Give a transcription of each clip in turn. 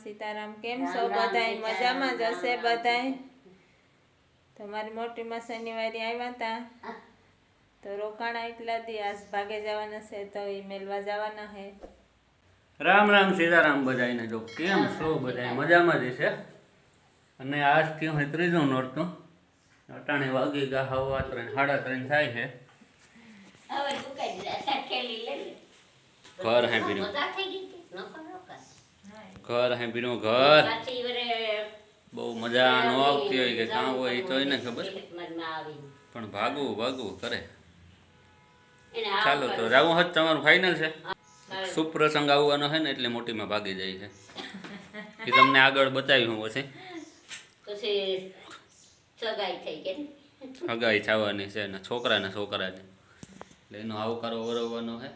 સીતારામ કેમ છો બધાય મજામાં જ હશે બધાય તમારી મોટીમાં શનિવારે આવ્યા હતા તો રોકાણા એટલા દી આજ ભાગે જવાના છે તો એ મેલવા જવાના હે રામ રામ સીતારામ બધાને જો કેમ છો બધાય મજામાં જ છે અને આજથી હું ત્રીજું નોરતું અટાણે વાગી ગયા હવા 3 સાડા 3 થાય છે ઘર હે બીનું ઘર બહુ મજા ન આવતી હોય કે કાં હોય એ તો એને ખબર પણ ભાગવું કરે ચાલો તો જાવું હોત તમારું ફાઇનલ છે સુપ્રસંગ આવવાનો છે ને એટલે મોટીમાં ભાગી જાય છે એ તમને આગળ બતાવ્યું પછી સગાઈ થવાની છે ને છોકરાને એટલે એનો આવકારો વરવવાનો છે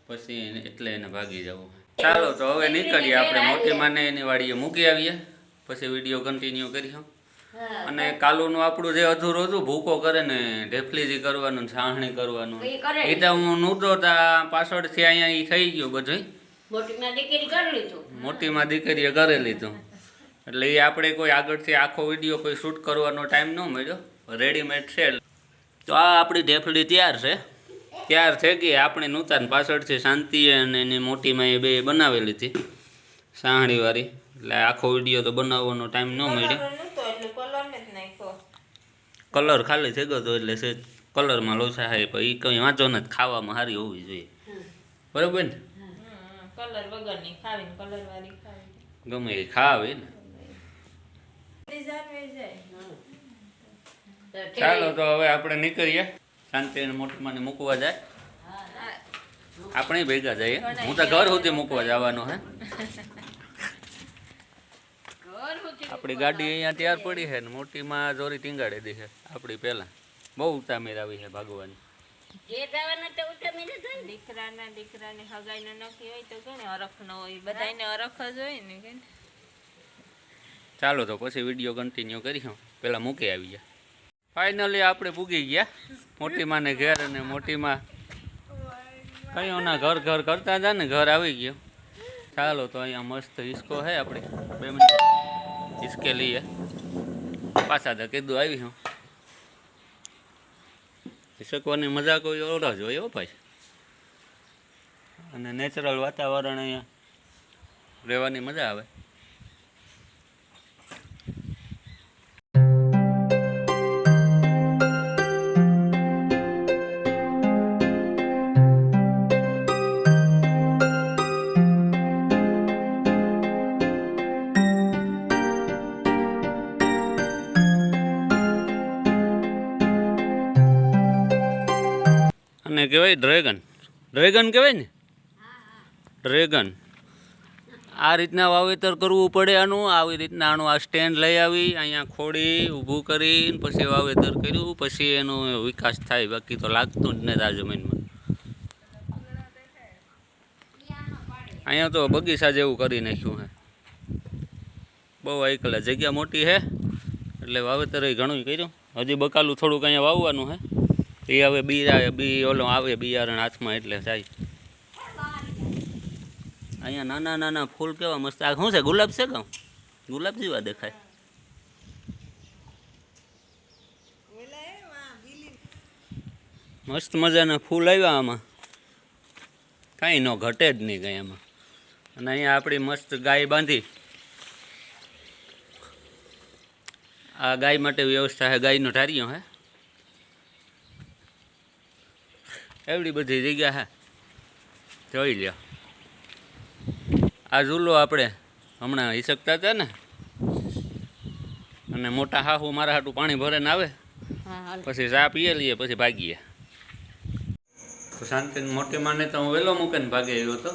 પછી એટલે એને ભાગી જવું. ચાલો તો હવે નીકળીએ આપણે મોટી માને એની વાડીએ મૂકી આવીએ પછી વિડીયો કન્ટિન્યુ કરીશું. અને કાલુનું આપણું જે અધૂરું હતું ભૂકો કરે ને ઢેફલીજી કરવાનું છાણણી કરવાનું એ તો હું નહોતો તા પાછળથી અહીંયા એ થઈ ગયું બધું મોટીમાં દીકરીએ કરી લીધું એટલે એ આપણે કોઈ આગળથી આખો વિડીયો કોઈ શૂટ કરવાનો ટાઈમ ન મળ્યો રેડીમેડ છે. તો આ આપણી ઢેફલી તૈયાર થઈ ગઈ આપણે નૂતન પાછળથી શાંતિ અને એની મોટીમાં એ બે બનાવેલી હતી સાહણીવાળી એટલે આખો વિડીયો તો બનાવવાનો ટાઈમ ન મળ્યો કલર ખાલી થઈ ગયો હતો એટલે છે કલરમાં લોચા થાય પણ એ કંઈ વાંચો નથી ખાવામાં સારી હોવી જોઈએ બરાબર ને કલર વગરની ખાવી ને કલર વાળી ખાવી ગમે એ ખાવે ને. ચાલો તો હવે આપણે નીકળીએ શાંતિ મોટીમાં મૂકવા જાય આપણે ભેગા જઈએ હું તો ઘર સુધી મૂકવા જવાનો હે આપણી ગાડી અહીંયા તૈયાર પડી છે ને મોટીમાં જોરી ટીંગાડી દી છે આપણી પહેલા બહુ ઉતામેર આવી છે ભાગવાની દીકરાને હગાઈ ન નક્કી હોય તો ઘણે અરખ ન હોય બધાને અરખ જ હોય ને કે ચાલો તો પછી વિડીયો કન્ટિન્યુ કરીશું પેલા મૂકી આવી ગયા. ફાઇનલી આપણે પૂગી ગયા મોટીમાને ઘેર અને મોટીમાં કયોના ઘર કરતા હતા ને ઘર આવી ગયો. ચાલો તો અહીંયા મસ્ત હિસકો છે આપણે 2 મિનિટ હિસકે લઈએ પાછા તો કીધું આવી હું હિસકવાની મજા કોઈ ઓળખ જોઈએ હો ભાઈ અને નેચરલ વાતાવરણ અહીંયા રહેવાની મજા આવે. અને કહેવાય ડ્રેગન કહેવાય ને ડ્રેગન આ રીતના વાવેતર કરવું પડે આનું આવી રીતના આનું આ સ્ટેન્ડ લઈ આવી અહીંયા ખોડી ઊભું કરીને પછી વાવેતર કર્યું પછી એનો વિકાસ થાય બાકી તો લાગતું જ નથી આ જમીનમાં. અહીંયા તો બગીચા જેવું કરી નાખ્યું છે બહુ એકલા જગ્યા મોટી છે એટલે વાવેતર ઘણું કર્યું હજી બકાલું થોડુંક અહીંયા વાવવાનું છે એ હવે બી ઓલો આવે બિયારણ હાથમાં એટલે જાય. અહીંયા નાના ફૂલ કેવા મસ્ત આ શું છે ગુલાબ છે કે ગુલાબ જેવા દેખાય મસ્ત મજાના ફૂલ આવ્યા આમાં કાંઈ ન ઘટે જ નહીં કંઈ એમાં. અને અહીંયા આપણી મસ્ત ગાય બાંધી આ ગાય માટે વ્યવસ્થા છે ગાયનો ઢારિયો હે એવડી બધી જગ્યા હે જોઈ લ્યો. આ ઝૂલો આપણે હમણાં હિસકતા હતા ને અને મોટા હાહુ મારા હાટું પાણી ભરીને આવે પછી ચા પીએ લઈએ પછી ભાગીએ. તો શાંતિ મોટી માને તો હું વહેલો મૂકીને ભાગી આવ્યો હતો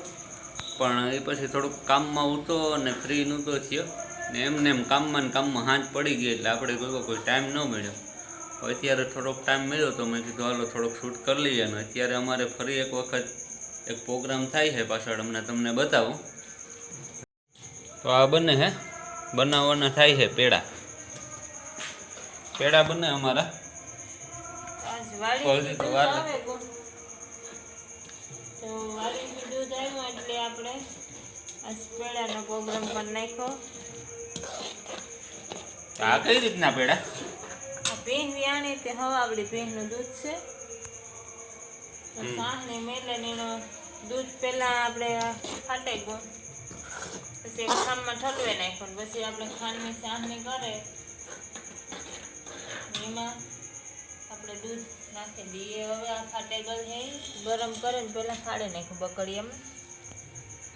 પણ એ પછી થોડુંક કામમાં ઉતો અને ફ્રી નહોતો થયો ને એમને એમ કામમાં સાંજ પડી ગઈ એટલે આપણે કોઈ ટાઈમ ન મળ્યો. અત્યારે થોડોક ટાઈમ મળ્યો તો મેં કીધું હાલો થોડોક શૂટ કરી લઈએ અને અત્યારે અમારે ફરી એક વખત એક પ્રોગ્રામ થાય છે પાછળ હમણાં તમને બતાવું. તો આ બને હે બનાવવાના થાય છે પેડા બને અમારા આ પેડાનો પ્રોગ્રામ પણ નાખ્યો. આ કઈ રીતના પેડા? આ ભીંહ વ્યાણી તે હવાવડી ભીંહનું દૂધ છે. તો સાહણી મેલે એનો દૂધ પહેલા આપણે ફાટાઈ ગયું, પછી એક ખાંડમાં ઠલવે નાખ્યું, પછી આપણે ખાંડની સાહણી કરે એમાં આપણે દૂધ નાખી દઈએ. હવે આ ફાટાઈ ગયેલ છે ગરમ કરે ને પહેલાં ફાડી નાખ્યું બકડીયામાં.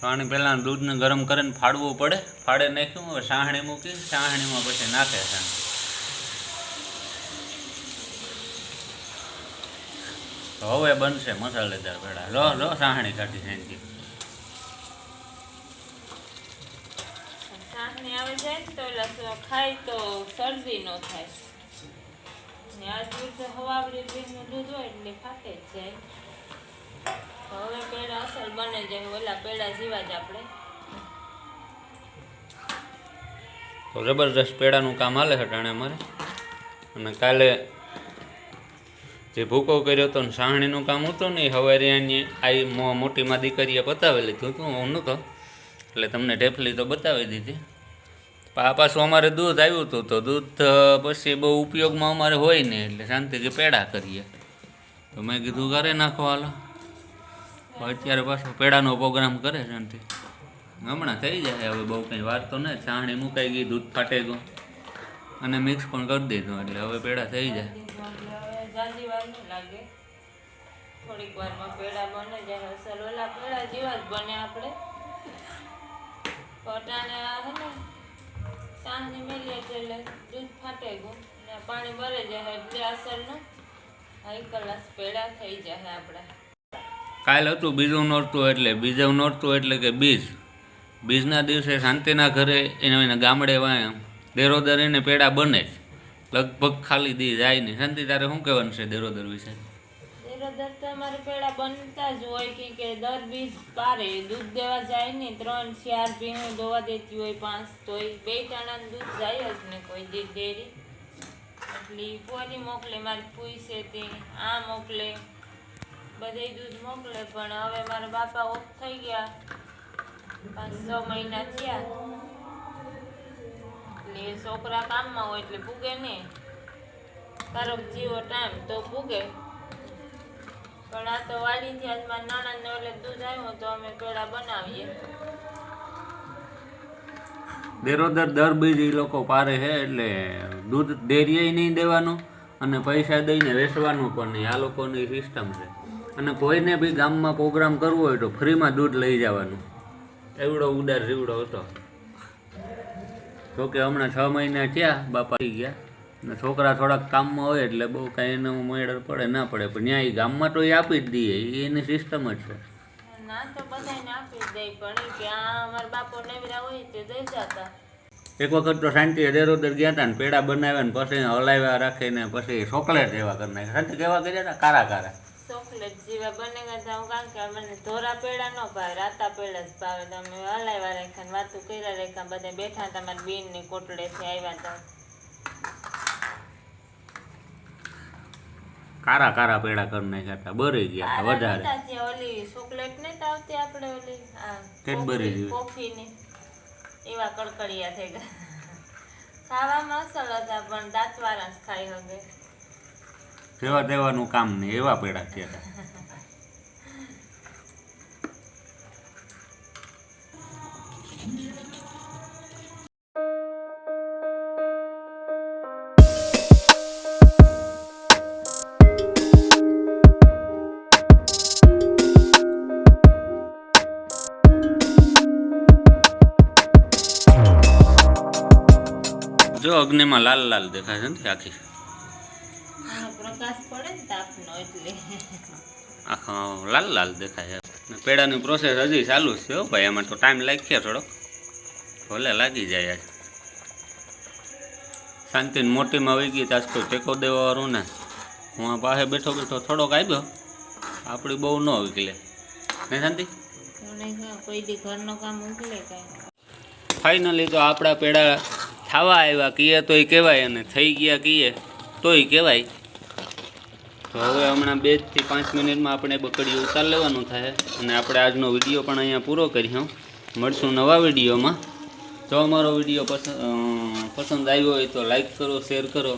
પાણી પહેલાં દૂધને ગરમ કરીને ફાડવું પડે. ફાડે નાખ્યું, હવે સાહણી મૂકી, સાહણીમાં પછી નાખે છે. તો હવે બનશે મસાલેદાર પેડા. લો સાહણી કાઢી નાખી. સાહણી આવે જાય ને તો એટલે ખાય તો શરદી ન થાય. ને આ દૂધ હવાવડી ભીંનું દૂધ હોય એટલે ફાટે જ જાય. તો હવે પેડા અસલ બને જાય ઓલા પેડા જેવા જ આપણે. તો જબરદસ્ત પેડાનું કામ હાલે છે ટાણે અમારે. અને કાલે જે ભૂકો કર્યો હતો ને સાહણીનું કામ હતું ને હવે એની આ મોટીમાં દીકરીએ બતાવી લીધું હતું, હું નહોતો એટલે તમને ઢેફલી તો બતાવી દીધી. આ પાછું અમારે દૂધ આવ્યું હતું, તો દૂધ પછી બહુ ઉપયોગમાં અમારે હોય ને એટલે શાંતિથી પેડા કરીએ. તો મેં કીધું ઘરે નાખો હાલો. અત્યારે પાછો પેડાનો પ્રોગ્રામ કરે શાંતિ. હમણાં થઈ જાય, હવે બહુ કંઈ વાર તો નહીં. સાહણી મુકાઈ ગઈ, દૂધ ફાટે ગયું અને મિક્સ પણ કરી દીધું એટલે હવે પેડા થઈ જાય. જાજી વાર નહીં લાગે, થોડીક વારમાં પેડા બને જાય અસલ ઓલા પેડા જેવા જ બને. આપણે પટાને હે ને સાહની મેલીએ એટલે દૂધ ફાટે ગયું ને પાણી ભરે જાય એટલે અસલનું હાઈ કલાસ પેડા થઈ જાય આપણા. કાલ હતું બીજું નોરતું, એટલે બીજું નોરતું એટલે કે બીજના દિવસે શાંતિના ઘરે એને ગામડે વાય દેરોદર એને પેડા બને જ લગભગ ખાલી દી જાય નહીં. શાંતિ તારે શું કહેવાનું છે દેરોદર વિશે? દેરોદર તો અમારે પેડા બનતા જ હોય કે દર બીજ પારે દૂધ દેવા જાય ને 3-4 ભીણું દોવા દેતી હોય 5, તો એ 2 ટાણાનું દૂધ જાય જ ને કોઈ દી ડેરી. એટલે પોરી મોકલે, મારી ફૂઈ છે તે આ મોકલે, બધે દૂધ મોકલે. પણ હવે મારા બાપા ઓફ થઈ ગયા, 5-6 મહિના થયા એટલે છોકરા કામમાં હોય એટલે પૂગે ને. કારોક જીવો ટાઈમ તો પૂગે. પણ આ તો વાડીથી આજ મારા નાણાને ઓલે દૂધ આવ્યું તો અમે પેડા બનાવીએ. દેરોદર દર બીજ એ લોકો પારે છે એટલે દૂધ ડેરીએ નહીં દેવાનું અને પૈસા દઈને વેચવાનું પણ નહીં. આ લોકોની સિસ્ટમ છે. અને કોઈને બી ગામમાં પ્રોગ્રામ કરવો હોય તો ફ્રીમાં દૂધ લઈ જવાનું. એવડો ઉદાર જીવડો હતો. જોકે હમણાં 6 મહિના થયા બાપા થઈ ગયા ને છોકરા થોડાક કામમાં હોય એટલે બહુ કાંઈ એનો મેળર પડે ના પડે, પણ ત્યાં એ ગામમાં તો એ આપી જ દઈએ, એની સિસ્ટમ જ છે. ના તો બધાને આપી જ દઈ પડે કે આ અમારા બાપો નેવરા હોય તે દઈ જતા. એક વખત તો શાંતિએ દેરોદર ગયા હતા ને પેડા બનાવ્યા ને પછી હલાવ્યા રાખીને પછી ચોકલેટ જેવા કરી નાખ્યા. શાંતિ કેવા કર્યા હતા? કારા કારા ચોકલેટ જેવા બને ગયા. હું કારણ કે મને ધોરા પેડા ન ભાવે, રાતા પેડા જ ભાવે. તમે હલાવ્યા રાખ્યા ને વાતું કર્યા રાખ્યા, બધા બેઠા તમારી બેન ને કોટડેથી આવ્યા હતા. કારા કારા પેડા કરી નાખ્યા હતા, બરી ગયા હતા વધારે. ઓલી ચોકલેટ નહીં આવતી આપણે ઓલી કેડબરી જેવી કોફી ની એવા કડકડિયા થઈ ગયા. ખાવામાં અસલ હતા પણ દાંતવાળા જ ખાઈ હવે. જેવા દેવાનું કામ નહીં એવા પેડા થયા હતા. જો અગ્નિમાં લાલ લાલ દેખાય છે ને આખી, પ્રકાશ પડે ને તાપનો એટલે આખા લાલ લાલ દેખાય છે. પેડાની પ્રોસેસ હજી ચાલુ જ છે ભાઈ, એમાં તો ટાઈમ લાગશે થોડોક, ભલે લાગી જાય. આજ શાંતિને મોટીમાં આવી ગઈ તાજ કોઈ ટેકો દેવાવાળું ને હું આ પાસે બેઠો બેઠો થોડોક આવ્યો, આપણી બહુ ન વિકલે ને શાંતિ. કોઈ દી ઘરનું કામ ઉકલે કાંઈ. ફાઇનલી તો આપણા પેડા ખાવા આવ્યા કીએ તોય કહેવાય અને થઈ ગયા કીએ તોય કહેવાય. તો હવે હમણાં 2 થી 5 મિનિટમાં આપણે બકડીઓ ઉતાર લેવાનું થાય અને આપણે આજનો વિડીયો પણ અહીંયા પૂરો કર્યો. મળશું નવા વિડીયોમાં. જો અમારો વિડીયો પસંદ આવ્યો હોય તો લાઈક કરો, શેર કરો.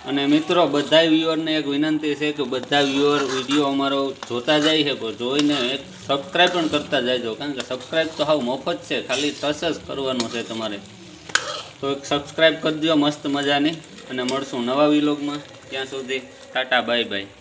અને મિત્રો બધા વ્યુઅરને એક વિનંતી છે કે બધા વ્યુઅર વિડીયો અમારો જોતા જાય છે પણ જોઈને એક સબસ્ક્રાઈબ પણ કરતા જાયજો, કારણ કે સબસ્ક્રાઈબ તો હાવ મફત છે, ખાલી ટચ જ કરવાનું છે તમારે. તો એક સબસ્ક્રાઈબ કરી દો મસ્ત મજાની, અને મળશું નવા વ્લોગમાં. ત્યાં સુધી ટાટા બાય બાય.